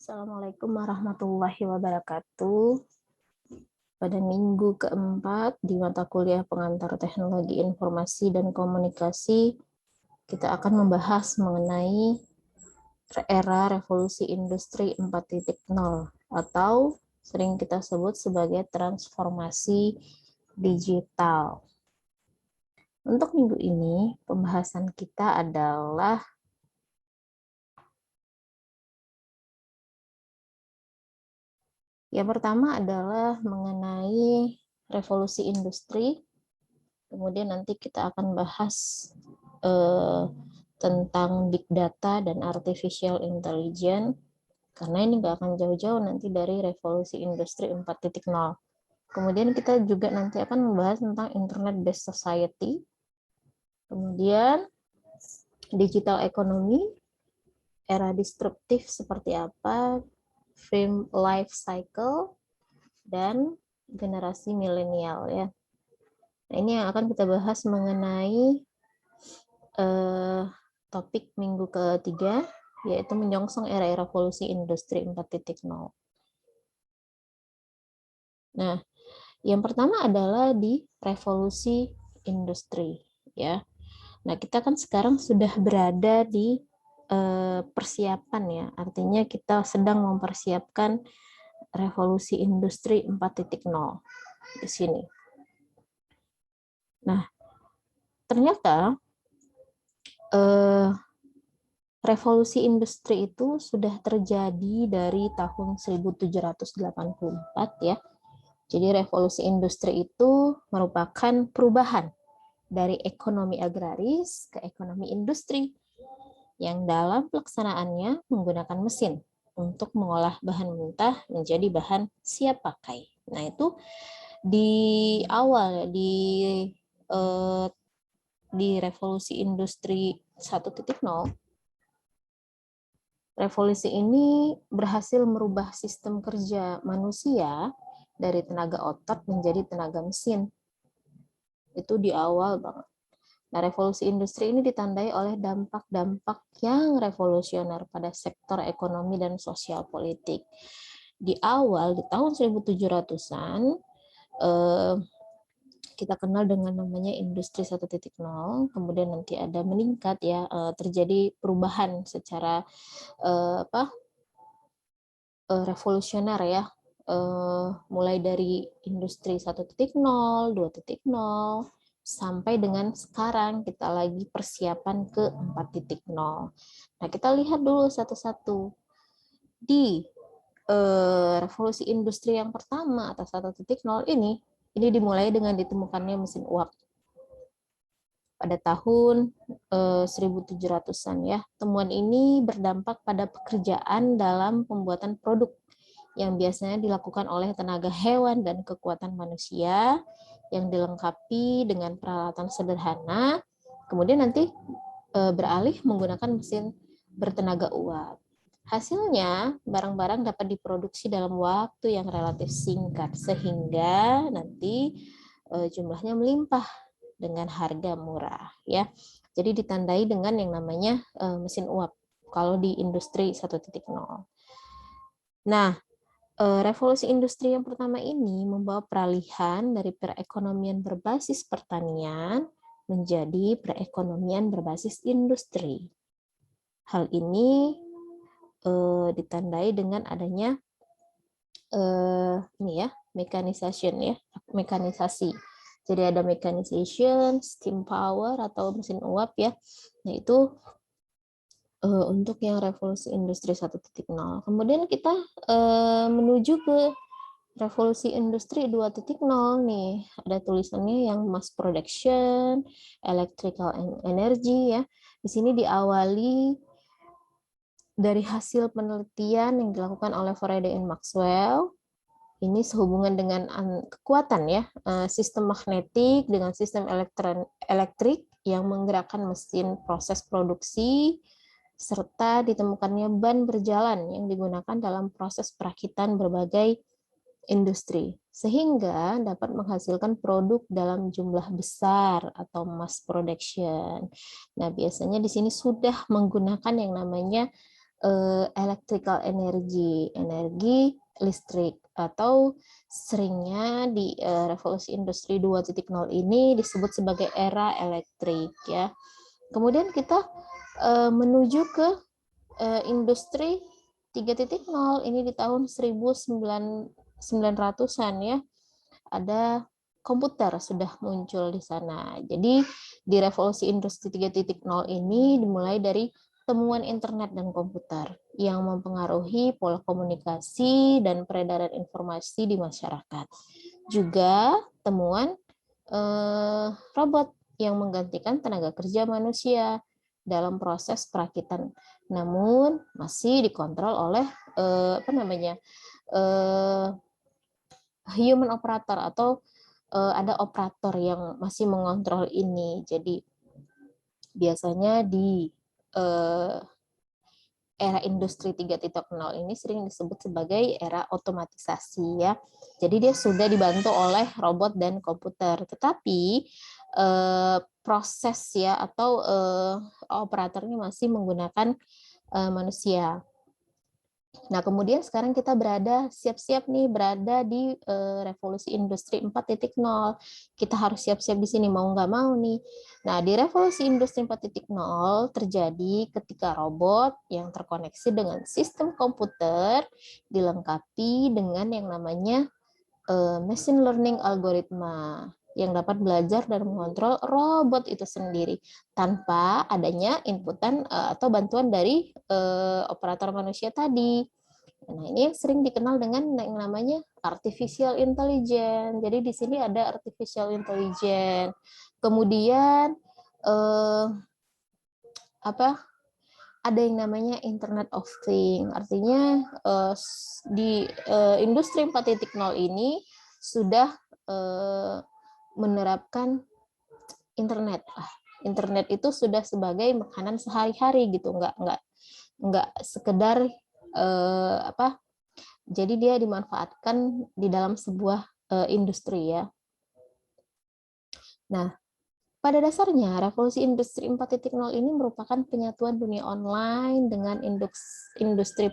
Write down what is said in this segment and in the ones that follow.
Assalamualaikum warahmatullahi wabarakatuh. Pada minggu keempat di mata kuliah pengantar teknologi informasi dan komunikasi, kita akan membahas mengenai era revolusi industri 4.0 atau sering kita sebut sebagai transformasi digital. Untuk minggu ini, pembahasan kita adalah yang pertama adalah mengenai revolusi industri, kemudian nanti kita akan bahas tentang big data dan artificial intelligence, karena ini nggak akan jauh-jauh nanti dari revolusi industri 4.0. Kemudian kita juga nanti akan membahas tentang internet based society, kemudian digital economy, era disruptif seperti apa, frame life cycle, dan generasi milenial ya. Nah, ini yang akan kita bahas mengenai topik minggu ketiga, yaitu menyongsong era revolusi industri 4.0. Nah, yang pertama adalah di revolusi industri ya. Nah, kita kan sekarang sudah berada di persiapan ya, artinya kita sedang mempersiapkan revolusi industri 4.0 di sini. Nah, ternyata revolusi industri itu sudah terjadi dari tahun 1784 ya. Jadi revolusi industri itu merupakan perubahan dari ekonomi agraris ke ekonomi industri yang dalam pelaksanaannya menggunakan mesin untuk mengolah bahan mentah menjadi bahan siap pakai. Nah, itu di awal di revolusi industri 1.0, revolusi ini berhasil merubah sistem kerja manusia dari tenaga otot menjadi tenaga mesin. Itu di awal banget. Nah, revolusi industri ini ditandai oleh dampak-dampak yang revolusioner pada sektor ekonomi dan sosial politik. Di awal, di tahun 1700-an, kita kenal dengan namanya industri 1.0, kemudian nanti ada meningkat ya, terjadi perubahan secara revolusioner ya, mulai dari industri 1.0, 2.0, sampai dengan sekarang kita lagi persiapan ke 4.0. Nah, kita lihat dulu satu-satu. Di revolusi industri yang pertama atau 1.0 ini dimulai dengan ditemukannya mesin uap pada tahun 1700-an ya. Temuan ini berdampak pada pekerjaan dalam pembuatan produk yang biasanya dilakukan oleh tenaga hewan dan kekuatan manusia yang dilengkapi dengan peralatan sederhana, kemudian nanti beralih menggunakan mesin bertenaga uap. Hasilnya, barang-barang dapat diproduksi dalam waktu yang relatif singkat, sehingga nanti jumlahnya melimpah dengan harga murah ya. Jadi ditandai dengan yang namanya mesin uap kalau di industri 1.0. Nah, revolusi industri yang pertama ini membawa peralihan dari perekonomian berbasis pertanian menjadi perekonomian berbasis industri. Hal ini ditandai dengan adanya mekanisasi. Jadi ada mechanization, steam power atau mesin uap ya. Nah, itu untuk yang revolusi industri 1.0. Kemudian kita menuju ke revolusi industri 2.0 nih. Ada tulisannya yang mass production, electrical energy ya. Di sini diawali dari hasil penelitian yang dilakukan oleh Faraday and Maxwell. Ini sehubungan dengan kekuatan ya, sistem magnetik dengan sistem elektrik yang menggerakkan mesin proses produksi, serta ditemukannya ban berjalan yang digunakan dalam proses perakitan berbagai industri, sehingga dapat menghasilkan produk dalam jumlah besar atau mass production. Nah, biasanya di sini sudah menggunakan yang namanya electrical energy, energi listrik, atau seringnya di revolusi industri 2.0 ini disebut sebagai era elektrik ya. Kemudian kita menuju ke industri 3.0 ini di tahun 1900-an ya. Ada komputer sudah muncul di sana. Jadi di revolusi industri 3.0 ini dimulai dari temuan internet dan komputer yang mempengaruhi pola komunikasi dan peredaran informasi di masyarakat. Juga temuan robot yang menggantikan tenaga kerja manusia dalam proses perakitan, namun masih dikontrol oleh human operator atau ada operator yang masih mengontrol ini. Jadi biasanya di era industri 3.0 ini sering disebut sebagai era otomatisasi ya. Jadi dia sudah dibantu oleh robot dan komputer. Tetapi proses ya atau operatornya masih menggunakan manusia. Nah, kemudian sekarang kita siap-siap nih berada di revolusi industri 4.0. Kita harus siap-siap di sini, mau nggak mau nih. Nah, di revolusi industri 4.0 terjadi ketika robot yang terkoneksi dengan sistem komputer dilengkapi dengan yang namanya machine learning algoritma yang dapat belajar dan mengontrol robot itu sendiri tanpa adanya inputan atau bantuan dari operator manusia tadi. Nah, ini yang sering dikenal dengan yang namanya artificial intelligence. Jadi di sini ada artificial intelligence. Kemudian ada yang namanya Internet of Things. Artinya di industri 4.0 ini sudah menerapkan internet. Internet itu sudah sebagai makanan sehari-hari gitu, nggak sekedar jadi dia dimanfaatkan di dalam sebuah industri ya. Nah, pada dasarnya revolusi industri 4.0 ini merupakan penyatuan dunia online dengan industri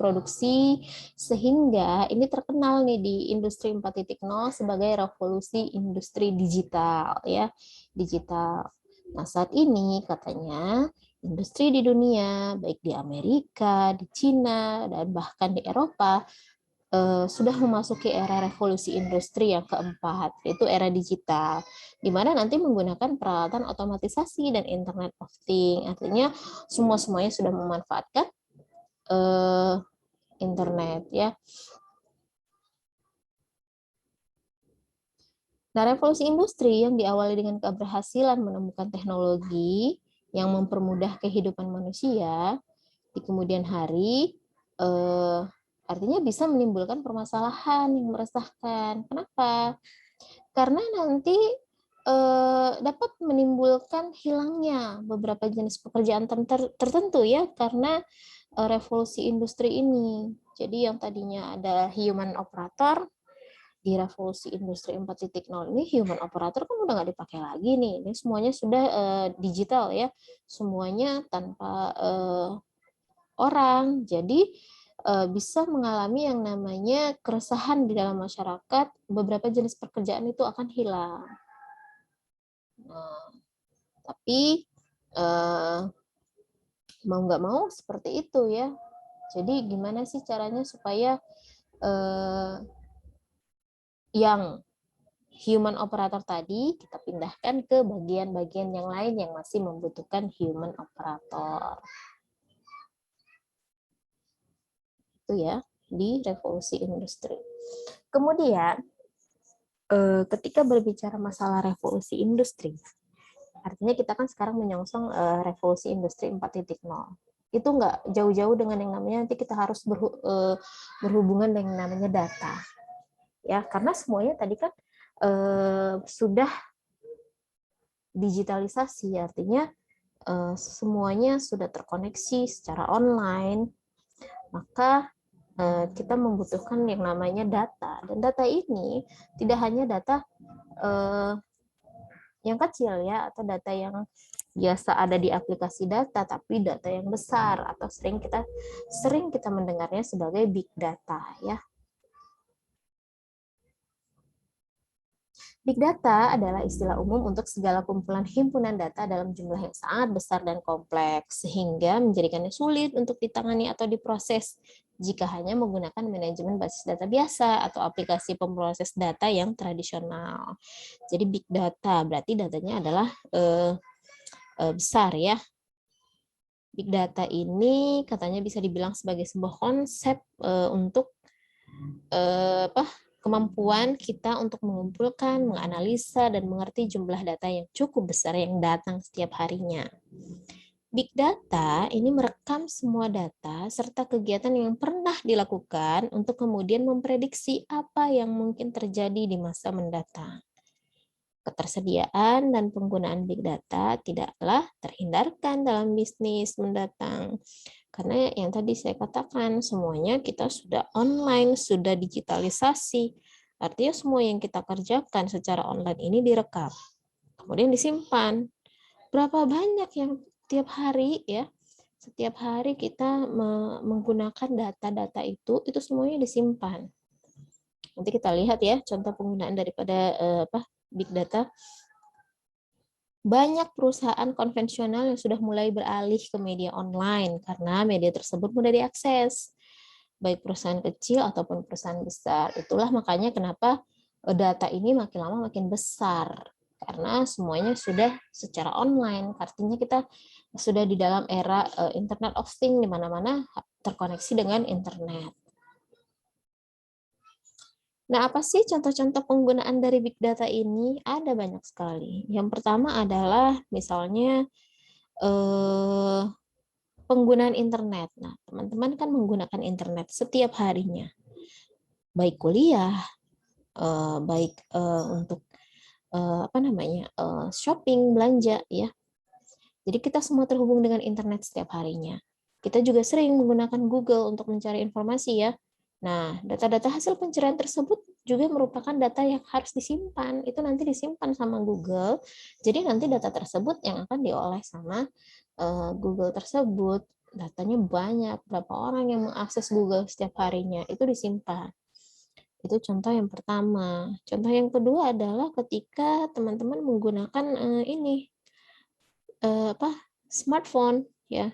produksi, sehingga ini terkenal nih di industri 4.0 sebagai revolusi industri digital ya, digital. Nah, saat ini katanya industri di dunia, baik di Amerika, di Cina, dan bahkan di Eropa, sudah memasuki era revolusi industri yang keempat, yaitu era digital, di mana nanti menggunakan peralatan otomatisasi dan Internet of Things. Artinya semuanya sudah memanfaatkan internet ya. Nah, revolusi industri yang diawali dengan keberhasilan menemukan teknologi yang mempermudah kehidupan manusia di kemudian hari, artinya bisa menimbulkan permasalahan yang meresahkan. Kenapa? Karena nanti dapat menimbulkan hilangnya beberapa jenis pekerjaan tertentu ya, karena revolusi industri ini. Jadi yang tadinya ada human operator, di revolusi industri 4.0 ini human operator kan udah nggak dipakai lagi nih. Ini semuanya sudah digital ya, semuanya tanpa orang. Jadi bisa mengalami yang namanya keresahan di dalam masyarakat, beberapa jenis pekerjaan itu akan hilang. Nah, tapi mau nggak mau seperti itu ya. Jadi gimana sih caranya supaya yang human operator tadi kita pindahkan ke bagian-bagian yang lain yang masih membutuhkan human operator. Itu ya, di revolusi industri. Kemudian, ketika berbicara masalah revolusi industri, artinya kita kan sekarang menyongsong revolusi industri 4.0. Itu nggak jauh-jauh dengan yang namanya nanti kita harus berhubungan dengan yang namanya data. Ya, karena semuanya tadi kan sudah digitalisasi, artinya semuanya sudah terkoneksi secara online, maka kita membutuhkan yang namanya data. Dan data ini tidak hanya data yang kecil ya, atau data yang biasa ada di aplikasi data, tapi data yang besar atau sering kita mendengarnya sebagai big data ya. Big data adalah istilah umum untuk segala kumpulan himpunan data dalam jumlah yang sangat besar dan kompleks, sehingga menjadikannya sulit untuk ditangani atau diproses jika hanya menggunakan manajemen basis data biasa atau aplikasi pemroses data yang tradisional. Jadi big data berarti datanya adalah besar ya. Big data ini katanya bisa dibilang sebagai sebuah konsep untuk kemampuan kita untuk mengumpulkan, menganalisa, dan mengerti jumlah data yang cukup besar yang datang setiap harinya. Big data ini merekam semua data serta kegiatan yang pernah dilakukan untuk kemudian memprediksi apa yang mungkin terjadi di masa mendatang. Ketersediaan dan penggunaan big data tidaklah terhindarkan dalam bisnis mendatang. Karena yang tadi saya katakan, semuanya kita sudah online, sudah digitalisasi. Artinya semua yang kita kerjakan secara online ini direkam. Kemudian disimpan. Berapa banyak yang tiap hari ya, setiap hari kita menggunakan data-data itu semuanya disimpan. Nanti kita lihat ya contoh penggunaan daripada big data. Banyak perusahaan konvensional yang sudah mulai beralih ke media online karena media tersebut mudah diakses, baik perusahaan kecil ataupun perusahaan besar. Itulah makanya kenapa data ini makin lama makin besar, karena semuanya sudah secara online. Artinya kita sudah di dalam era Internet of Things, di mana-mana terkoneksi dengan internet. Nah, apa sih contoh-contoh penggunaan dari big data ini? Ada banyak sekali. Yang pertama adalah misalnya penggunaan internet. Nah, teman-teman kan menggunakan internet setiap harinya. Baik kuliah, baik untuk shopping, belanja ya. Jadi kita semua terhubung dengan internet setiap harinya. Kita juga sering menggunakan Google untuk mencari informasi ya. Nah, data-data hasil pencarian tersebut juga merupakan data yang harus disimpan. Itu nanti disimpan sama Google. Jadi nanti data tersebut yang akan diolah sama Google tersebut. Datanya banyak, berapa orang yang mengakses Google setiap harinya, itu disimpan. Itu contoh yang pertama. Contoh yang kedua adalah ketika teman-teman menggunakan smartphone ya.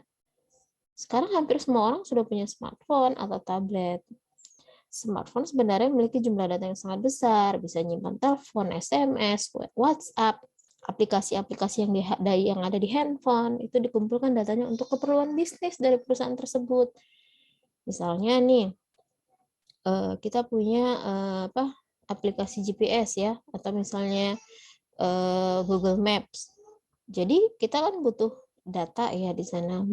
Sekarang hampir semua orang sudah punya smartphone atau tablet. Smartphone sebenarnya memiliki jumlah data yang sangat besar, bisa menyimpan telepon, SMS, WhatsApp, aplikasi-aplikasi yang ada di handphone, itu dikumpulkan datanya untuk keperluan bisnis dari perusahaan tersebut. Misalnya nih, kita punya aplikasi GPS ya, atau misalnya Google Maps. Jadi kita kan butuh data ya di sana.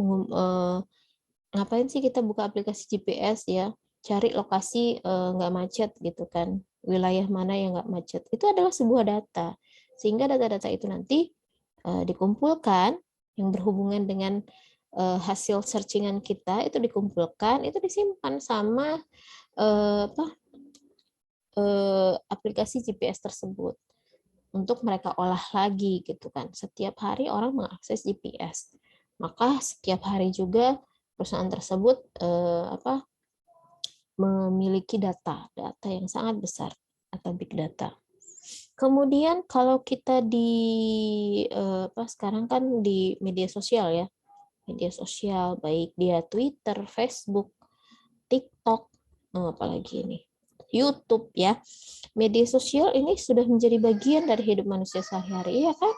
Ngapain sih kita buka aplikasi GPS ya? Cari lokasi nggak macet gitu kan, wilayah mana yang nggak macet. Itu adalah sebuah data. Sehingga data-data itu nanti dikumpulkan yang berhubungan dengan hasil searchingan kita, itu dikumpulkan, itu disimpan sama aplikasi GPS tersebut untuk mereka olah lagi gitu kan. Setiap hari orang mengakses GPS, maka setiap hari juga perusahaan tersebut memiliki data yang sangat besar atau big data. Kemudian kalau kita sekarang kan di media sosial ya, media sosial baik dia Twitter, Facebook, TikTok, apalagi ini YouTube ya. Media sosial ini sudah menjadi bagian dari hidup manusia sehari-hari ya kan?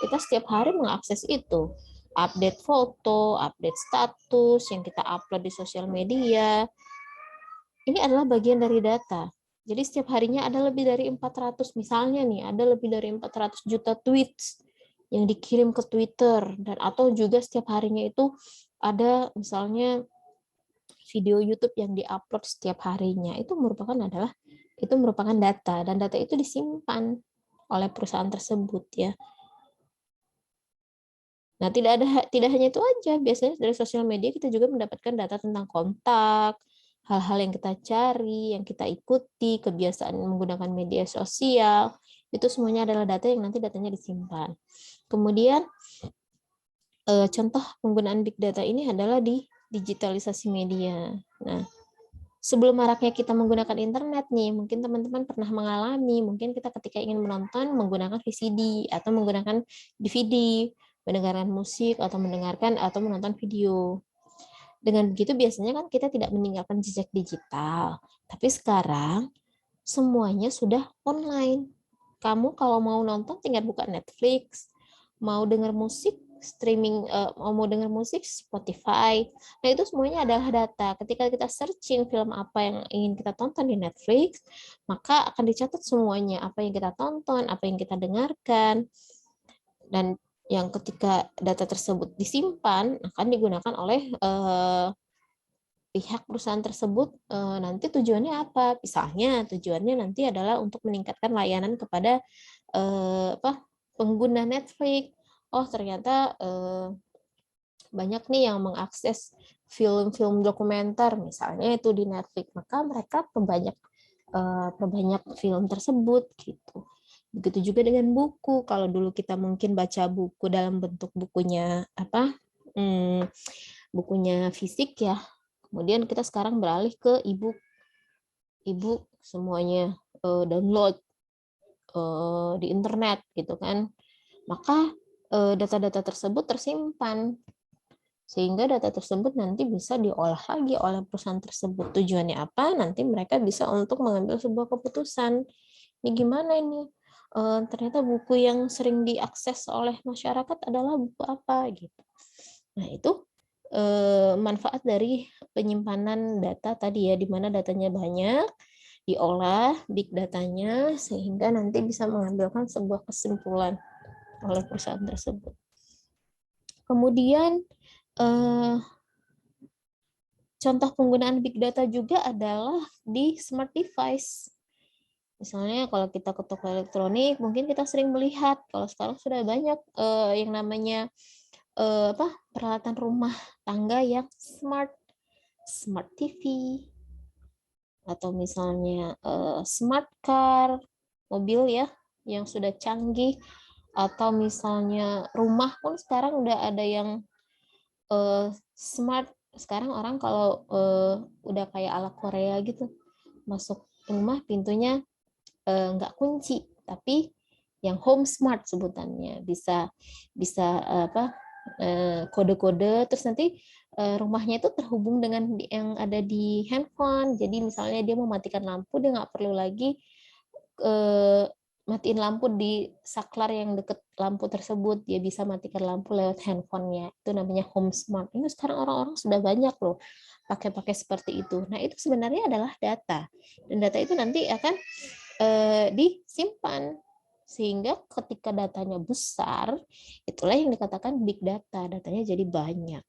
Kita setiap hari mengakses itu. Update foto, update status yang kita upload di sosial media. Ini adalah bagian dari data. Jadi setiap harinya ada lebih dari 400, misalnya nih, ada lebih dari 400 juta tweets yang dikirim ke Twitter, dan atau juga setiap harinya itu ada misalnya video YouTube yang diupload setiap harinya. Itu merupakan data, dan data itu disimpan oleh perusahaan tersebut ya. Nah, tidak hanya itu aja, biasanya dari sosial media kita juga mendapatkan data tentang kontak, hal-hal yang kita cari, yang kita ikuti, kebiasaan menggunakan media sosial, itu semuanya adalah data yang nanti datanya disimpan. Kemudian contoh penggunaan big data ini adalah di digitalisasi media. Nah, sebelum maraknya kita menggunakan internet nih, mungkin teman-teman pernah mengalami, mungkin kita ketika ingin menonton menggunakan VCD atau menggunakan DVD, mendengarkan musik atau mendengarkan atau menonton video. Dengan begitu biasanya kan kita tidak meninggalkan jejak digital. Tapi sekarang semuanya sudah online. Kamu kalau mau nonton tinggal buka Netflix, mau dengar musik streaming, mau dengar musik Spotify. Nah, itu semuanya adalah data. Ketika kita searching film apa yang ingin kita tonton di Netflix, maka akan dicatat semuanya, apa yang kita tonton, apa yang kita dengarkan. Dan yang ketika data tersebut disimpan akan digunakan oleh pihak perusahaan tersebut. Nanti tujuannya apa? Misalnya tujuannya nanti adalah untuk meningkatkan layanan kepada pengguna Netflix. Oh, ternyata banyak nih yang mengakses film-film dokumenter misalnya itu di Netflix, maka mereka perbanyak film tersebut gitu. Begitu juga dengan buku. Kalau dulu kita mungkin baca buku dalam bentuk bukunya bukunya fisik ya. Kemudian kita sekarang beralih ke e-book semuanya download di internet gitu kan. Maka data-data tersebut tersimpan sehingga data tersebut nanti bisa diolah lagi oleh perusahaan tersebut. Tujuannya apa? Nanti mereka bisa untuk mengambil sebuah keputusan. Ini gimana ini? Ternyata buku yang sering diakses oleh masyarakat adalah buku apa gitu. Nah, itu manfaat dari penyimpanan data tadi ya, di mana datanya banyak, diolah big datanya sehingga nanti bisa mengambilkan sebuah kesimpulan oleh perusahaan tersebut. Kemudian contoh penggunaan big data juga adalah di smart device. Misalnya kalau kita ke toko elektronik, mungkin kita sering melihat kalau sekarang sudah banyak yang namanya peralatan rumah tangga yang smart TV, atau misalnya smart car, mobil ya yang sudah canggih, atau misalnya rumah pun sekarang udah ada yang smart. Sekarang orang kalau udah kayak ala Korea gitu, masuk rumah pintunya nggak kunci, tapi yang home smart sebutannya, bisa bisa kode-kode, terus nanti rumahnya itu terhubung dengan yang ada di handphone. Jadi misalnya dia mau matikan lampu, dia nggak perlu lagi matiin lampu di saklar yang deket lampu tersebut, dia bisa matikan lampu lewat handphonenya. Itu namanya home smart. Ini sekarang orang-orang sudah banyak loh pakai seperti itu. Nah, itu sebenarnya adalah data, dan data itu nanti akan disimpan sehingga ketika datanya besar, itulah yang dikatakan big data. Datanya jadi banyak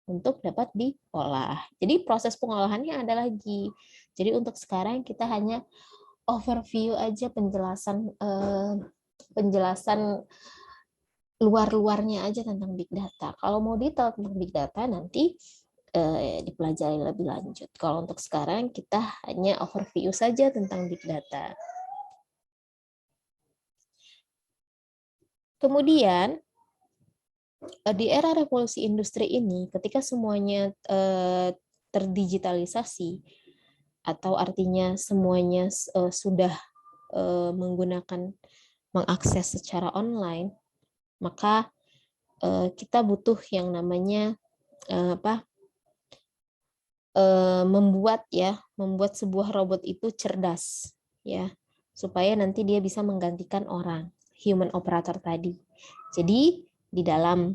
untuk dapat diolah. Jadi proses pengolahannya ada lagi. Jadi untuk sekarang kita hanya overview aja, penjelasan luar-luarnya aja tentang big data. Kalau mau detail tentang big data nanti dipelajari lebih lanjut. Kalau untuk sekarang kita hanya overview saja tentang big data. Kemudian di era revolusi industri ini, ketika semuanya terdigitalisasi, atau artinya semuanya sudah mengakses secara online, maka kita butuh yang namanya membuat sebuah robot itu cerdas ya, supaya nanti dia bisa menggantikan orang, human operator tadi. Jadi di dalam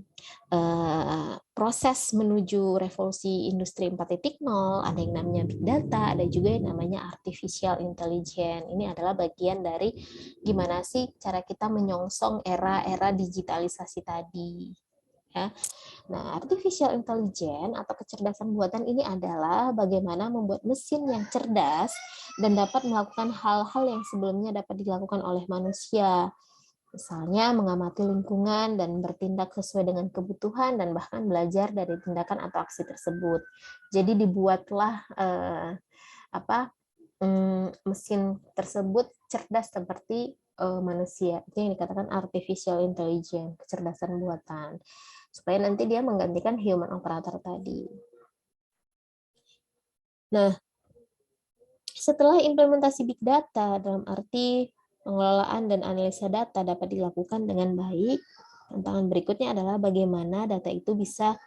proses menuju revolusi industri 4.0 ada yang namanya big data, ada juga yang namanya artificial intelligence. Ini adalah bagian dari gimana sih cara kita menyongsong era-era digitalisasi tadi. Ya. Nah, artificial intelligence atau kecerdasan buatan ini adalah bagaimana membuat mesin yang cerdas dan dapat melakukan hal-hal yang sebelumnya dapat dilakukan oleh manusia. Misalnya mengamati lingkungan dan bertindak sesuai dengan kebutuhan dan bahkan belajar dari tindakan atau aksi tersebut. Jadi dibuatlah mesin tersebut cerdas seperti manusia. Itu yang dikatakan artificial intelligence, kecerdasan buatan. Supaya nanti dia menggantikan human operator tadi. Nah, setelah implementasi big data dalam arti pengelolaan dan analisa data dapat dilakukan dengan baik, tantangan berikutnya adalah bagaimana data itu bisa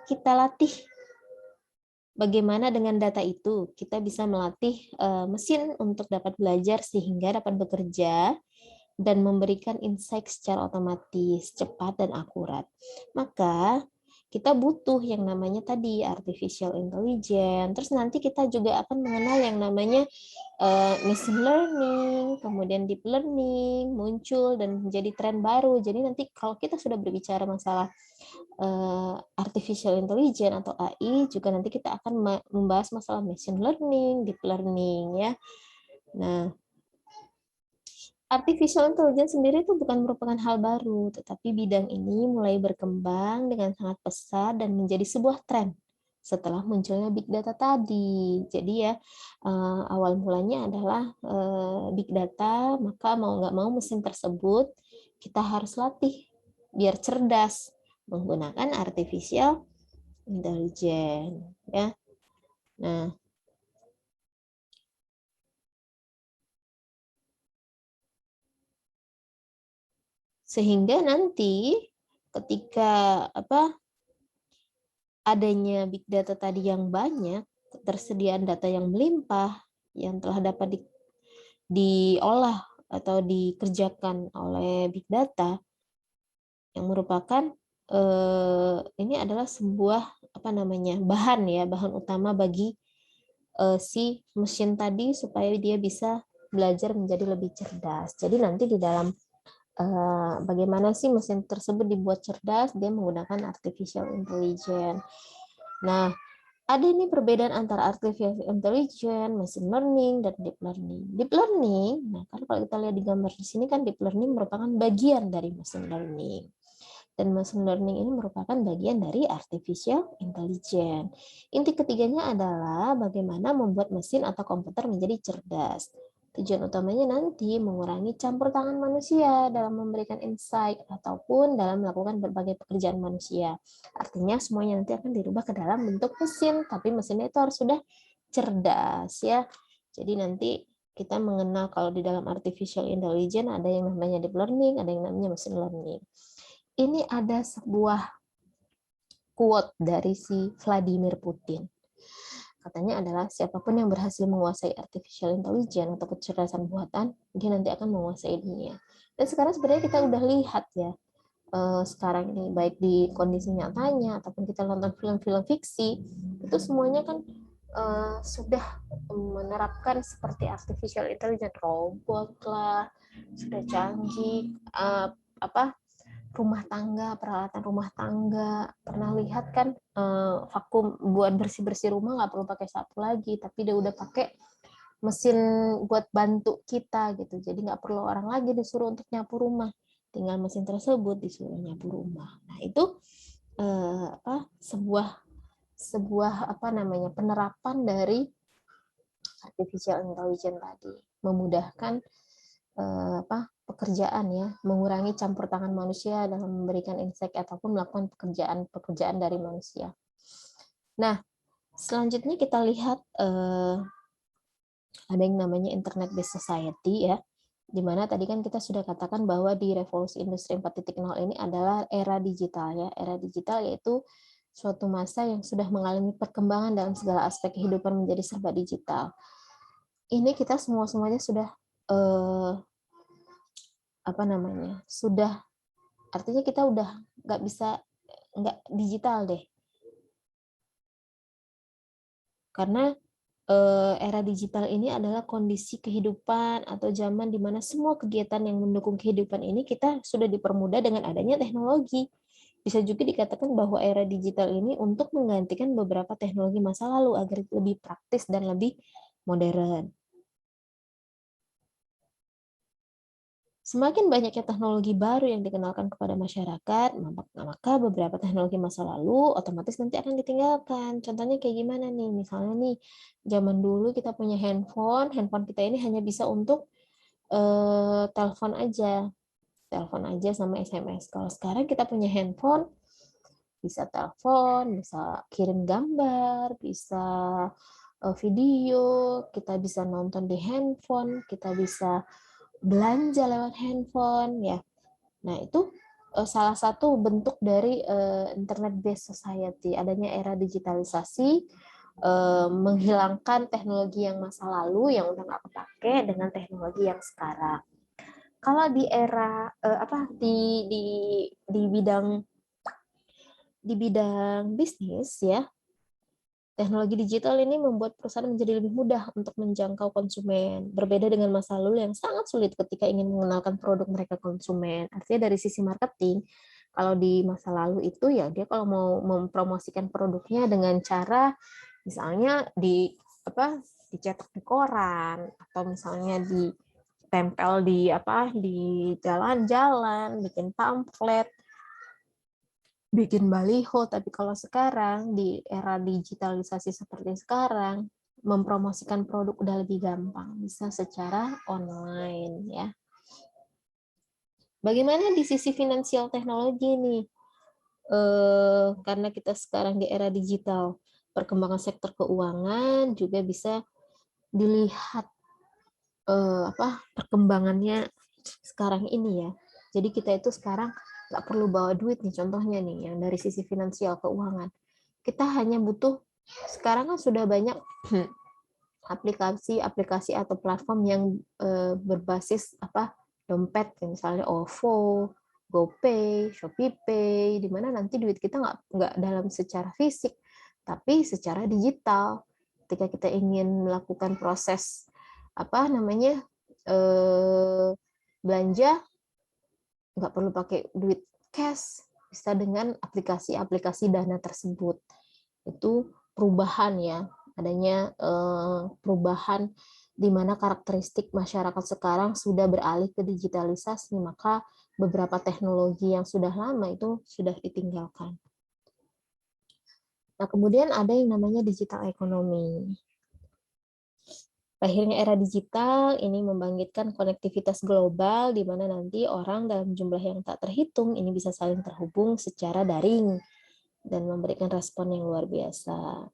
kita latih. Bagaimana dengan data itu kita bisa melatih mesin untuk dapat belajar sehingga dapat bekerja dan memberikan insight secara otomatis, cepat dan akurat. Maka kita butuh yang namanya tadi artificial intelligence. Terus nanti kita juga akan mengenal yang namanya machine learning, kemudian deep learning muncul dan menjadi tren baru. Jadi nanti kalau kita sudah berbicara masalah artificial intelligence atau AI, juga nanti kita akan membahas masalah machine learning, deep learning ya. Nah, artificial intelligence sendiri itu bukan merupakan hal baru, tetapi bidang ini mulai berkembang dengan sangat pesat dan menjadi sebuah tren setelah munculnya big data tadi. Jadi ya, awal mulanya adalah big data, maka mau nggak mau mesin tersebut kita harus latih biar cerdas menggunakan artificial intelligence. Ya. Nah, sehingga nanti ketika adanya big data tadi yang banyak, ketersediaan data yang melimpah yang telah dapat diolah atau dikerjakan oleh big data yang merupakan ini adalah sebuah bahan utama bagi si mesin tadi supaya dia bisa belajar menjadi lebih cerdas. Jadi nanti di dalam bagaimana sih mesin tersebut dibuat cerdas, dia menggunakan artificial intelligence. Nah, ada ini perbedaan antara artificial intelligence, machine learning, dan deep learning. Deep learning, nah kan kalau kita lihat di gambar di sini kan deep learning merupakan bagian dari machine learning. Dan machine learning ini merupakan bagian dari artificial intelligence. Inti ketiganya adalah bagaimana membuat mesin atau komputer menjadi cerdas. Tujuan utamanya nanti mengurangi campur tangan manusia dalam memberikan insight ataupun dalam melakukan berbagai pekerjaan manusia. Artinya semuanya nanti akan dirubah ke dalam bentuk mesin, tapi mesinnya itu harus sudah cerdas ya. Jadi nanti kita mengenal kalau di dalam artificial intelligence ada yang namanya deep learning, ada yang namanya machine learning. Ini ada sebuah quote dari si Vladimir Putin. Katanya adalah siapapun yang berhasil menguasai artificial intelligence atau kecerdasan buatan, dia nanti akan menguasai dunia. Dan sekarang sebenarnya kita udah lihat ya, sekarang ini baik di kondisi nyatanya ataupun kita nonton film-film fiksi, itu semuanya kan sudah menerapkan seperti artificial intelligence, robot lah, sudah canggih, rumah tangga, peralatan rumah tangga. Pernah lihat kan vakum buat bersih-bersih rumah nggak perlu pakai sapu lagi, tapi dia udah pakai mesin buat bantu kita gitu. Jadi nggak perlu orang lagi disuruh untuk nyapu rumah, tinggal mesin tersebut disuruh nyapu rumah. Nah itu sebuah penerapan dari artificial intelligence tadi, memudahkan pekerjaan ya, mengurangi campur tangan manusia dalam memberikan insight ataupun melakukan pekerjaan dari manusia. Nah, selanjutnya kita lihat ada yang namanya Internet Based Society ya, di mana tadi kan kita sudah katakan bahwa di revolusi industri 4.0 ini adalah era digital ya. Era digital yaitu suatu masa yang sudah mengalami perkembangan dalam segala aspek kehidupan menjadi serba digital. Ini kita semuanya sudah sudah, artinya kita udah nggak digital deh, karena era digital ini adalah kondisi kehidupan atau zaman di mana semua kegiatan yang mendukung kehidupan ini kita sudah dipermudah dengan adanya teknologi. Bisa juga dikatakan bahwa era digital ini untuk menggantikan beberapa teknologi masa lalu agar lebih praktis dan lebih modern. Semakin banyaknya teknologi baru yang dikenalkan kepada masyarakat, maka beberapa teknologi masa lalu otomatis nanti akan ditinggalkan. Contohnya kayak gimana nih? Misalnya nih, zaman dulu kita punya handphone kita ini hanya bisa untuk telepon aja sama SMS. Kalau sekarang kita punya handphone, bisa telepon, bisa kirim gambar, bisa video, kita bisa nonton di handphone, kita bisa belanja lewat handphone, ya. Nah, itu salah satu bentuk dari internet based society, adanya era digitalisasi, menghilangkan teknologi yang masa lalu yang udah nggak kepake dengan teknologi yang sekarang. Kalau di era di bidang bisnis, ya, teknologi digital ini membuat perusahaan menjadi lebih mudah untuk menjangkau konsumen, berbeda dengan masa lalu yang sangat sulit ketika ingin mengenalkan produk mereka konsumen. Artinya dari sisi marketing, kalau di masa lalu itu ya dia kalau mau mempromosikan produknya dengan cara misalnya dicetak di koran, atau misalnya ditempel di jalan-jalan, bikin pamflet, bikin baliho. Tapi kalau sekarang di era digitalisasi seperti sekarang, mempromosikan produk udah lebih gampang, bisa secara online, ya. Bagaimana di sisi finansial teknologi nih? Karena kita sekarang di era digital, perkembangan sektor keuangan juga bisa dilihat perkembangannya sekarang ini, ya. Jadi kita itu sekarang nggak perlu bawa duit nih, contohnya nih yang dari sisi finansial keuangan. Kita hanya butuh, sekarang kan sudah banyak aplikasi atau platform yang berbasis dompet, misalnya OVO, GoPay, ShopeePay, di mana nanti duit kita nggak dalam secara fisik, tapi secara digital. Ketika kita ingin melakukan proses belanja, nggak perlu pakai duit cash, bisa dengan aplikasi-aplikasi dana tersebut. Itu perubahan, ya, adanya perubahan di mana karakteristik masyarakat sekarang sudah beralih ke digitalisasi, maka beberapa teknologi yang sudah lama itu sudah ditinggalkan. Nah, kemudian ada yang namanya digital economy. Akhirnya era digital ini membangkitkan konektivitas global, di mana nanti orang dalam jumlah yang tak terhitung ini bisa saling terhubung secara daring dan memberikan respon yang luar biasa.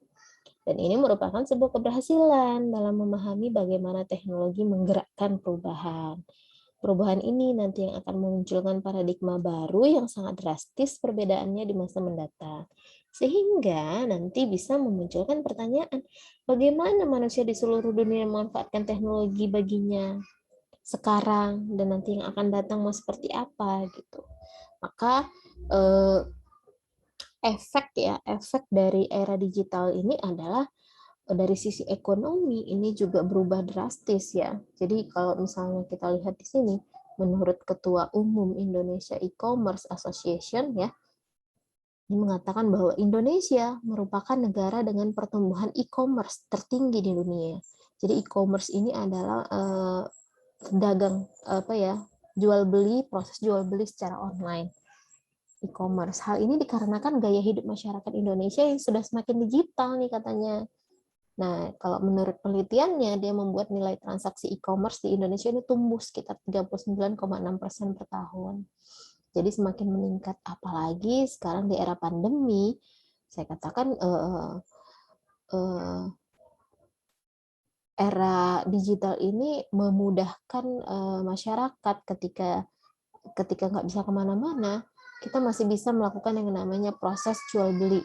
Dan ini merupakan sebuah keberhasilan dalam memahami bagaimana teknologi menggerakkan perubahan. Perubahan ini nanti yang akan memunculkan paradigma baru yang sangat drastis perbedaannya di masa mendatang. Sehingga nanti bisa memunculkan pertanyaan, bagaimana manusia di seluruh dunia memanfaatkan teknologi baginya sekarang dan nanti yang akan datang mau seperti apa gitu. Maka efek dari era digital ini adalah dari sisi ekonomi ini juga berubah drastis, ya. Jadi kalau misalnya kita lihat di sini, menurut Ketua Umum Indonesia E-commerce Association, ya, ini mengatakan bahwa Indonesia merupakan negara dengan pertumbuhan e-commerce tertinggi di dunia. Jadi e-commerce ini adalah proses jual beli secara online. E-commerce. Hal ini dikarenakan gaya hidup masyarakat Indonesia yang sudah semakin digital nih katanya. Nah, kalau menurut penelitiannya, dia membuat nilai transaksi e-commerce di Indonesia ini tumbuh sekitar 39,6% per tahun. Jadi semakin meningkat, apalagi sekarang di era pandemi, saya katakan era digital ini memudahkan masyarakat ketika nggak bisa kemana-mana, kita masih bisa melakukan yang namanya proses jual beli.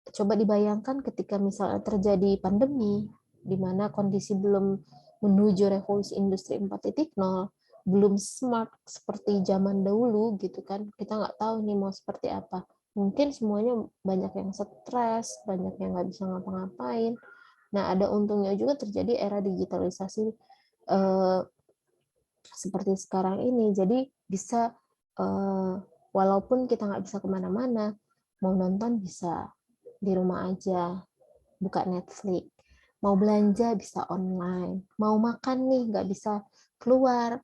Coba dibayangkan ketika misalnya terjadi pandemi, di mana kondisi belum menuju revolusi industri 4.0, belum smart seperti zaman dahulu gitu kan, kita nggak tahu nih mau seperti apa. Mungkin semuanya banyak yang stres, banyak yang nggak bisa ngapa-ngapain. Nah, ada untungnya juga terjadi era digitalisasi seperti sekarang ini. Jadi bisa, walaupun kita nggak bisa kemana-mana, mau nonton bisa di rumah aja, buka Netflix. Mau belanja bisa online. Mau makan nih, nggak bisa keluar,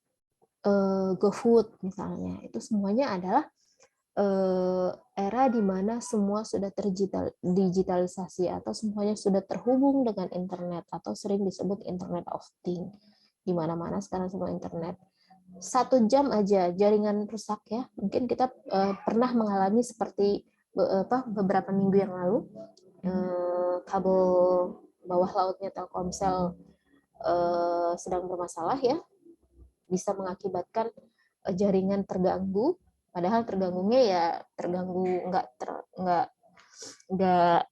GoFood misalnya. Itu semuanya adalah era di mana semua sudah digitalisasi atau semuanya sudah terhubung dengan internet atau sering disebut Internet of Things. di mana-mana sekarang semua internet. 1 jam aja jaringan rusak ya. Mungkin kita pernah mengalami seperti beberapa minggu yang lalu, kabel bawah lautnya Telkomsel sedang bermasalah ya, bisa mengakibatkan jaringan terganggu. Padahal terganggunya ya terganggu nggak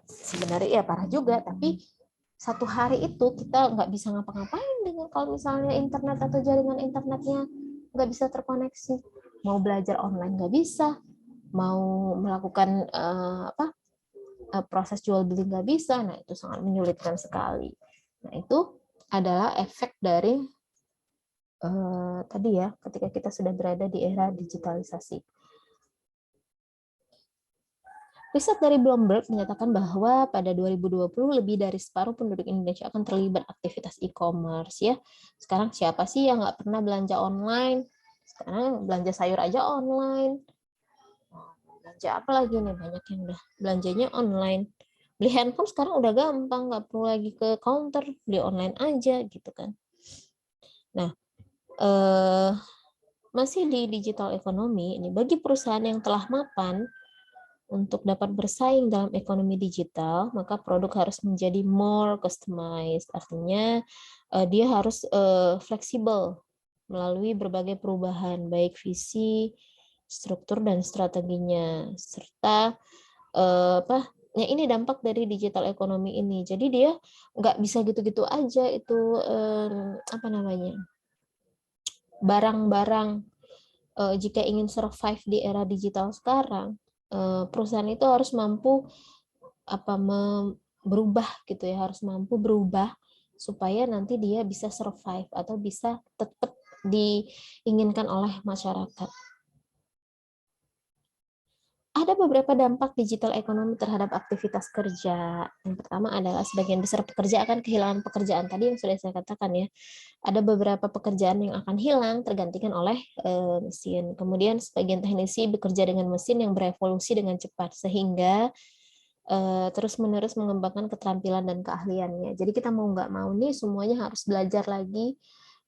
sebenarnya ya parah juga, tapi 1 hari itu kita nggak bisa ngapa-ngapain dengan kalau misalnya internet atau jaringan internetnya nggak bisa terkoneksi. Mau belajar online nggak bisa, mau melakukan proses jual beli nggak bisa. Nah, itu sangat menyulitkan sekali. Nah, itu adalah efek dari tadi ya, ketika kita sudah berada di era digitalisasi. Riset dari Bloomberg menyatakan bahwa pada 2020 lebih dari separuh penduduk Indonesia akan terlibat aktivitas e-commerce ya. Sekarang siapa sih yang nggak pernah belanja online? Sekarang belanja sayur aja online. Belanja apa lagi nih? Banyak yang udah belanjanya online. Beli handphone sekarang udah gampang, nggak perlu lagi ke counter, beli online aja gitu kan. Nah, masih di digital economy ini, bagi perusahaan yang telah mapan untuk dapat bersaing dalam ekonomi digital, maka produk harus menjadi more customized. Artinya dia harus fleksibel melalui berbagai perubahan, baik visi, struktur dan strateginya, serta ya ini dampak dari digital ekonomi ini. Jadi dia nggak bisa gitu-gitu aja itu barang-barang jika ingin survive di era digital sekarang. Perusahaan itu harus mampu berubah gitu ya, harus mampu berubah supaya nanti dia bisa survive atau bisa tetap diinginkan oleh masyarakat. Ada beberapa dampak digital ekonomi terhadap aktivitas kerja. Yang pertama adalah sebagian besar pekerja akan kehilangan pekerjaan, tadi yang sudah saya katakan ya. Ada beberapa pekerjaan yang akan hilang tergantikan oleh mesin. Kemudian sebagian teknisi bekerja dengan mesin yang berevolusi dengan cepat sehingga terus-menerus mengembangkan keterampilan dan keahliannya. Jadi kita mau nggak mau nih semuanya harus belajar lagi,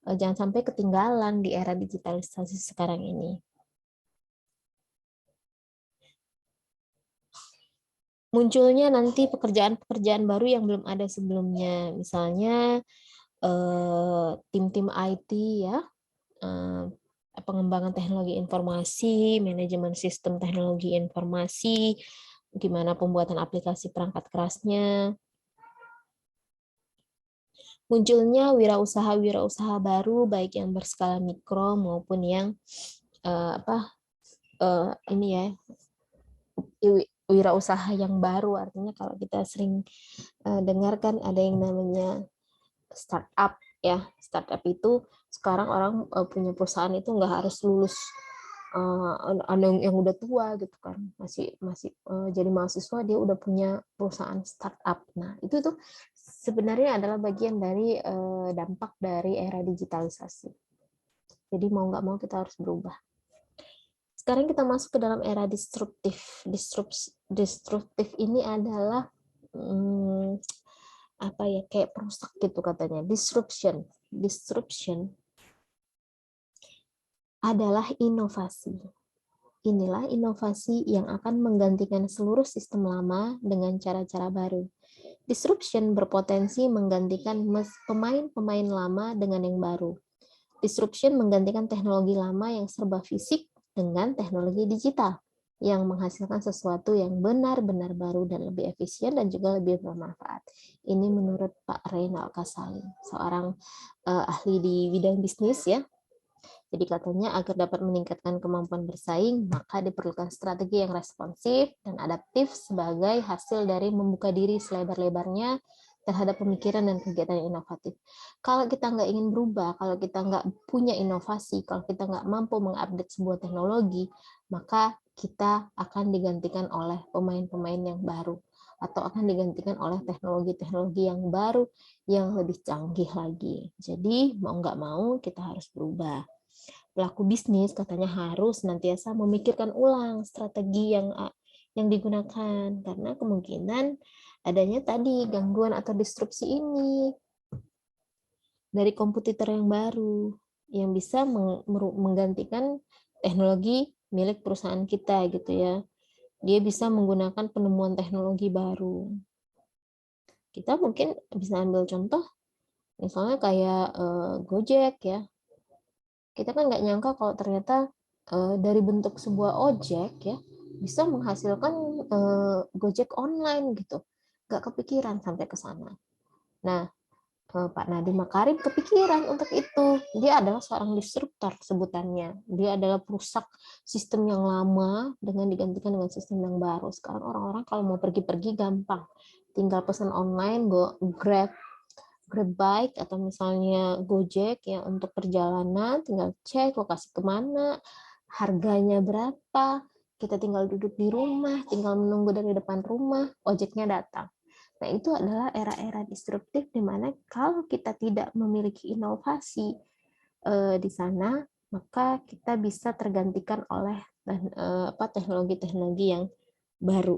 jangan sampai ketinggalan di era digitalisasi sekarang ini. Munculnya nanti pekerjaan-pekerjaan baru yang belum ada sebelumnya, misalnya tim-tim IT ya, pengembangan teknologi informasi, manajemen sistem teknologi informasi, gimana pembuatan aplikasi perangkat kerasnya. Munculnya wirausaha baru baik yang berskala mikro maupun yang ini ya, wirausaha yang baru. Artinya kalau kita sering dengarkan ada yang namanya startup ya. Startup itu sekarang orang punya perusahaan itu nggak harus lulus yang udah tua gitu kan, masih jadi mahasiswa dia udah punya perusahaan startup. Nah, itu tuh sebenarnya adalah bagian dari dampak dari era digitalisasi. Jadi mau nggak mau kita harus berubah. Sekarang kita masuk ke dalam era disruptif. Disruptif ini adalah kayak perusak gitu katanya. Disruption adalah inovasi. Inilah inovasi yang akan menggantikan seluruh sistem lama dengan cara-cara baru. Disruption berpotensi menggantikan pemain-pemain lama dengan yang baru. Disruption menggantikan teknologi lama yang serba fisik dengan teknologi digital yang menghasilkan sesuatu yang benar-benar baru dan lebih efisien dan juga lebih bermanfaat. Ini menurut Pak Reynald Kasali, seorang ahli di bidang bisnis ya. Jadi katanya agar dapat meningkatkan kemampuan bersaing, maka diperlukan strategi yang responsif dan adaptif sebagai hasil dari membuka diri selebar-lebarnya terhadap pemikiran dan kegiatan yang inovatif. Kalau kita nggak ingin berubah, kalau kita nggak punya inovasi, kalau kita nggak mampu mengupdate sebuah teknologi, maka kita akan digantikan oleh pemain-pemain yang baru atau akan digantikan oleh teknologi-teknologi yang baru yang lebih canggih lagi. Jadi mau nggak mau kita harus berubah. Pelaku bisnis katanya harus senantiasa memikirkan ulang strategi yang digunakan karena kemungkinan adanya tadi gangguan atau disrupsi ini. dari kompetitor yang baru yang bisa menggantikan teknologi milik perusahaan kita gitu ya. Dia bisa menggunakan penemuan teknologi baru. Kita mungkin bisa ambil contoh misalnya kayak Gojek ya. Kita kan nggak nyangka kalau ternyata dari bentuk sebuah ojek ya bisa menghasilkan Gojek online gitu. Nggak kepikiran sampai ke sana. Nah, Pak Nadiem Makarim kepikiran untuk itu. Dia adalah seorang disruptor sebutannya. Dia adalah perusak sistem yang lama dengan digantikan dengan sistem yang baru. Sekarang orang-orang kalau mau pergi-pergi gampang. Tinggal pesan online, Grab Bike atau misalnya Gojek ya untuk perjalanan, tinggal cek lokasi kemana, harganya berapa, kita tinggal duduk di rumah, tinggal menunggu dari depan rumah, ojeknya datang. Nah, itu adalah era-era disruptif di mana kalau kita tidak memiliki inovasi di sana, maka kita bisa tergantikan oleh teknologi-teknologi yang baru.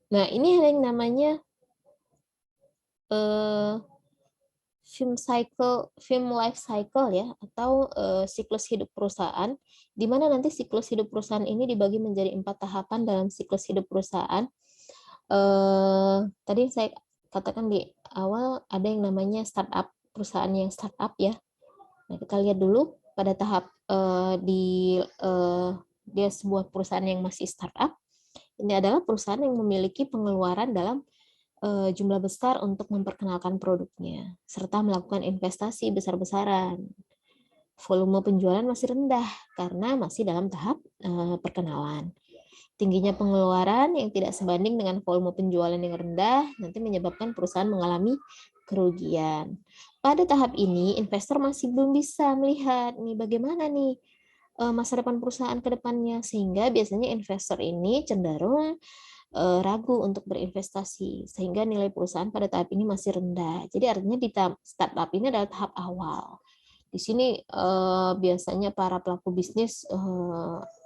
Nah, ini ada yang namanya film life cycle ya, atau siklus hidup perusahaan, di mana nanti siklus hidup perusahaan ini dibagi menjadi 4 tahapan dalam siklus hidup perusahaan. Tadi saya katakan di awal ada yang namanya startup, perusahaan yang startup ya. Nah, kita lihat dulu pada tahap dia sebuah perusahaan yang masih startup. Ini adalah perusahaan yang memiliki pengeluaran dalam jumlah besar untuk memperkenalkan produknya, serta melakukan investasi besar-besaran. Volume penjualan masih rendah karena masih dalam tahap perkenalan. Tingginya pengeluaran yang tidak sebanding dengan volume penjualan yang rendah nanti menyebabkan perusahaan mengalami kerugian. Pada tahap ini, investor masih belum bisa melihat nih bagaimana nih masa depan perusahaan ke depannya, sehingga biasanya investor ini cenderung ragu untuk berinvestasi sehingga nilai perusahaan pada tahap ini masih rendah. Jadi artinya di tahap startup ini adalah tahap awal. Di sini biasanya para pelaku bisnis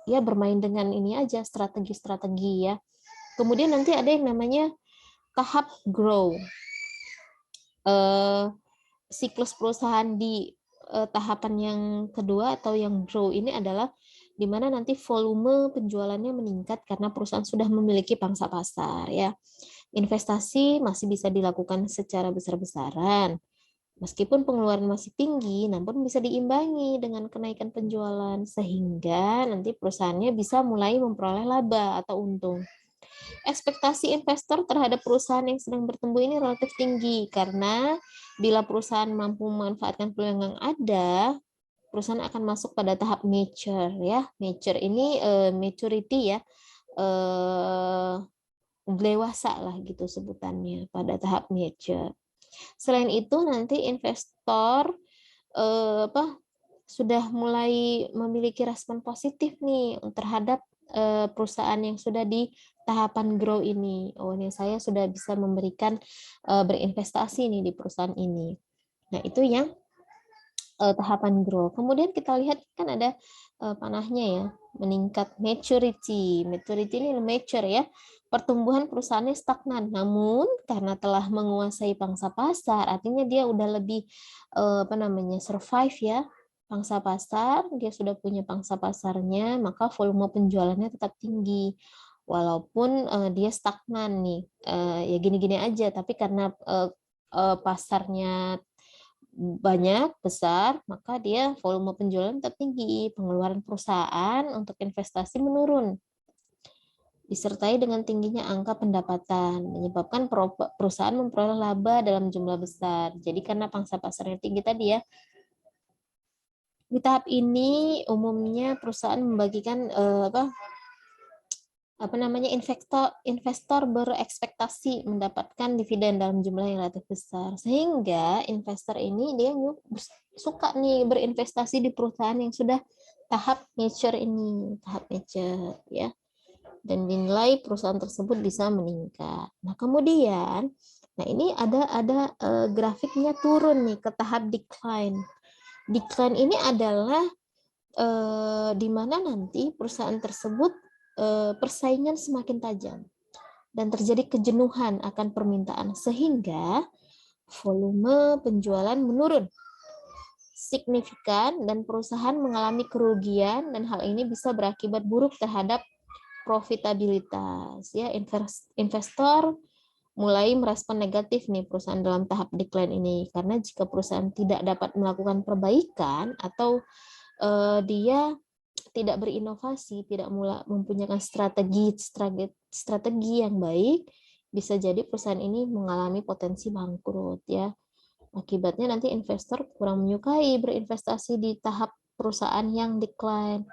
ya bermain dengan ini aja strategi-strategi ya. Kemudian nanti ada yang namanya tahap grow. Siklus perusahaan di tahapan yang kedua atau yang grow ini adalah di mana nanti volume penjualannya meningkat karena perusahaan sudah memiliki pangsa pasar ya. Investasi masih bisa dilakukan secara besar-besaran. Meskipun pengeluaran masih tinggi, namun bisa diimbangi dengan kenaikan penjualan sehingga nanti perusahaannya bisa mulai memperoleh laba atau untung. Ekspektasi investor terhadap perusahaan yang sedang bertumbuh ini relatif tinggi karena bila perusahaan mampu memanfaatkan peluang yang ada, perusahaan akan masuk pada tahap mature ya. Mature ini maturity ya. Dewasa lah gitu sebutannya pada tahap mature. Selain itu nanti investor sudah mulai memiliki respon positif nih terhadap perusahaan yang sudah di tahapan grow ini. Oh, ini saya sudah bisa memberikan berinvestasi nih di perusahaan ini. Nah, itu yang tahapan grow. Kemudian kita lihat kan ada panahnya ya, meningkat maturity. Maturity ini mature ya. Pertumbuhan perusahaannya stagnan. Namun karena telah menguasai pangsa pasar, artinya dia udah lebih survive ya. Pangsa pasar, dia sudah punya pangsa pasarnya, maka volume penjualannya tetap tinggi. Walaupun dia stagnan nih. Ya gini-gini aja, tapi karena pasarnya banyak, besar, maka dia volume penjualan tetap tinggi, pengeluaran perusahaan untuk investasi menurun. Disertai dengan tingginya angka pendapatan, menyebabkan perusahaan memperoleh laba dalam jumlah besar. Jadi karena pangsa pasarnya tinggi tadi ya. Di tahap ini umumnya perusahaan membagikan investor berekspektasi mendapatkan dividen dalam jumlah yang relatif besar, sehingga investor ini dia suka nih berinvestasi di perusahaan yang sudah tahap mature ya, dan nilai perusahaan tersebut bisa meningkat. Nah kemudian, nah ini ada grafiknya turun nih ke tahap decline. Decline ini adalah di mana nanti perusahaan tersebut persaingan semakin tajam. dan terjadi kejenuhan akan permintaan sehingga volume penjualan menurun signifikan dan perusahaan mengalami kerugian, dan hal ini bisa berakibat buruk terhadap profitabilitas. Ya, investor mulai merespon negatif nih perusahaan dalam tahap decline ini, karena jika perusahaan tidak dapat melakukan perbaikan atau dia tidak berinovasi, tidak mempunyai strategi yang baik, bisa jadi perusahaan ini mengalami potensi bangkrut ya. Akibatnya nanti investor kurang menyukai berinvestasi di tahap perusahaan yang decline.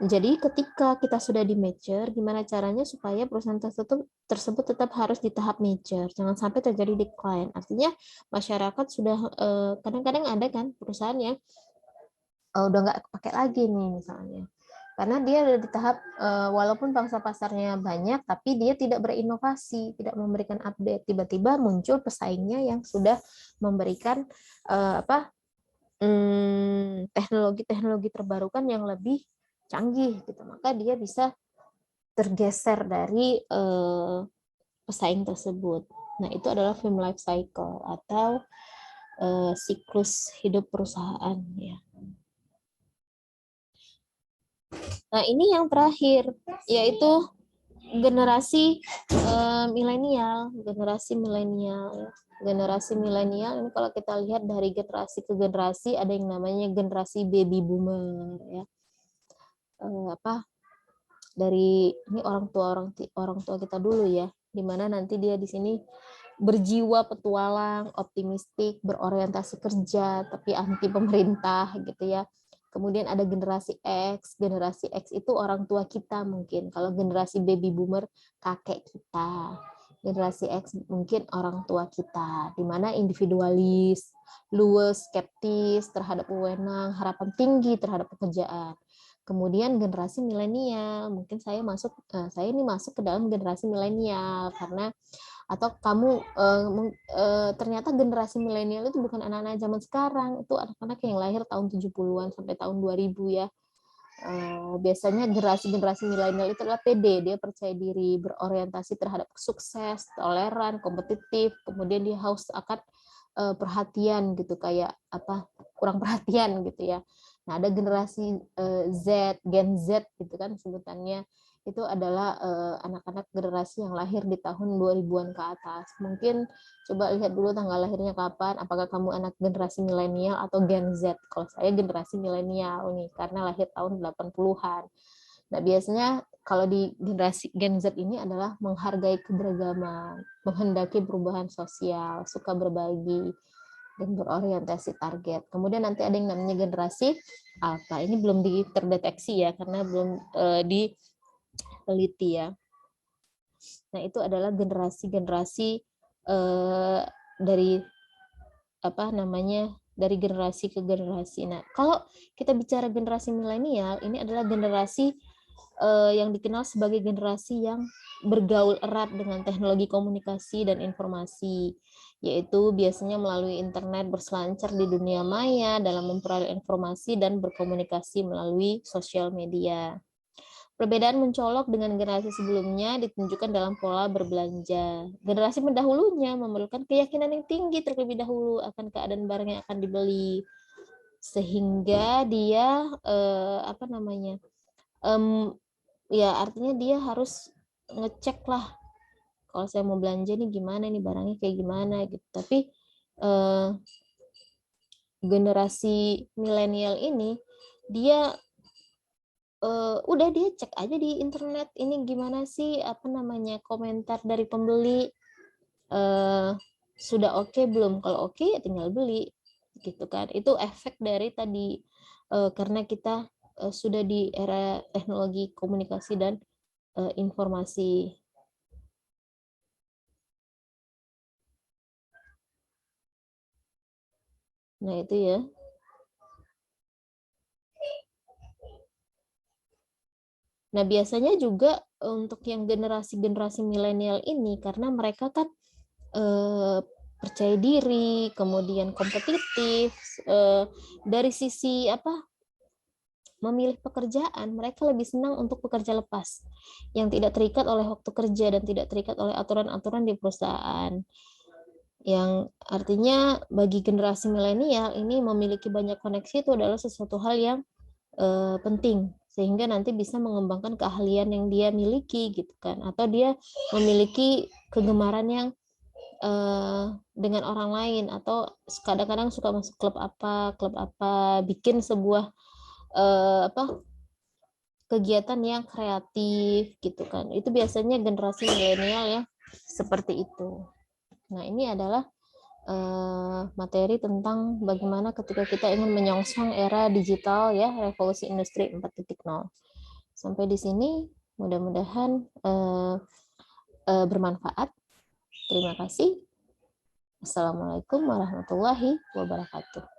Jadi ketika kita sudah di mature, gimana caranya supaya perusahaan tersebut tetap harus di tahap mature, jangan sampai terjadi decline. Artinya masyarakat sudah kadang-kadang ada kan perusahaan yang udah nggak pakai lagi nih misalnya, karena dia ada di tahap walaupun pangsa pasarnya banyak, tapi dia tidak berinovasi, tidak memberikan update. Tiba-tiba muncul pesaingnya yang sudah memberikan teknologi-teknologi terbarukan yang lebih canggih, gitu. Maka dia bisa tergeser dari pesaing tersebut. Nah, itu adalah film life cycle atau siklus hidup perusahaan ya. Nah, ini yang terakhir, yaitu generasi milenial. Generasi milenial ini kalau kita lihat dari generasi ke generasi, ada yang namanya generasi baby boomer ya. Dari ini orang tua kita dulu ya, dimana nanti dia di sini berjiwa petualang, optimistik, berorientasi kerja, tapi anti pemerintah gitu ya. Kemudian ada generasi X itu orang tua kita mungkin. Kalau generasi baby boomer, kakek kita. Generasi X mungkin orang tua kita, di mana individualis, luwes, skeptis terhadap wewenang, harapan tinggi terhadap pekerjaan. Kemudian generasi milenial, mungkin saya ini masuk ke dalam generasi milenial karena atau kamu ternyata generasi milenial itu bukan anak-anak zaman sekarang, itu anak-anak yang lahir tahun 70-an sampai tahun 2000 ya. Biasanya generasi milenial itu adalah PD, dia percaya diri, berorientasi terhadap sukses, toleran, kompetitif, kemudian dia haus akan perhatian gitu, kayak kurang perhatian gitu ya. Nah, ada generasi Gen Z gitu kan sebutannya. Itu adalah anak-anak generasi yang lahir di tahun 2000-an ke atas. Mungkin coba lihat dulu tanggal lahirnya kapan, apakah kamu anak generasi milenial atau Gen Z. Kalau saya generasi milenial nih, karena lahir tahun 80-an. Nah, biasanya kalau di generasi Gen Z ini adalah menghargai keberagaman, menghendaki perubahan sosial, suka berbagi, dan berorientasi target. Kemudian nanti ada yang namanya generasi Alpha. Ini belum terdeteksi ya, karena belum diteliti ya. Nah, itu adalah generasi-generasi dari dari generasi ke generasi. Nah, kalau kita bicara generasi milenial, ini adalah generasi yang dikenal sebagai generasi yang bergaul erat dengan teknologi komunikasi dan informasi, yaitu biasanya melalui internet, berselancar di dunia maya dalam memperoleh informasi dan berkomunikasi melalui sosial media. Perbedaan mencolok dengan generasi sebelumnya ditunjukkan dalam pola berbelanja. Generasi pendahulunya memerlukan keyakinan yang tinggi terlebih dahulu akan keadaan barang yang akan dibeli, sehingga dia ya artinya dia harus ngecek lah, kalau saya mau belanja nih gimana nih, barangnya kayak gimana gitu. Tapi generasi milenial ini dia udah dia cek aja di internet, ini gimana sih komentar dari pembeli, sudah oke belum, kalau oke ya tinggal beli gitu kan. Itu efek dari tadi karena kita sudah di era teknologi komunikasi dan informasi. Nah, itu ya. Nah, biasanya juga untuk yang generasi milenial ini, karena mereka kan percaya diri, kemudian kompetitif, dari sisi memilih pekerjaan, mereka lebih senang untuk bekerja lepas, yang tidak terikat oleh waktu kerja dan tidak terikat oleh aturan-aturan di perusahaan. Yang artinya bagi generasi milenial ini memiliki banyak koneksi itu adalah sesuatu hal yang penting, sehingga nanti bisa mengembangkan keahlian yang dia miliki gitu kan, atau dia memiliki kegemaran yang dengan orang lain, atau kadang-kadang suka masuk klub apa, bikin sebuah kegiatan yang kreatif gitu kan. Itu biasanya generasi milenial ya seperti itu. Nah, ini adalah materi tentang bagaimana ketika kita ingin menyongsong era digital ya, revolusi industri 4.0. Sampai di sini mudah-mudahan bermanfaat. Terima kasih. Assalamualaikum warahmatullahi wabarakatuh.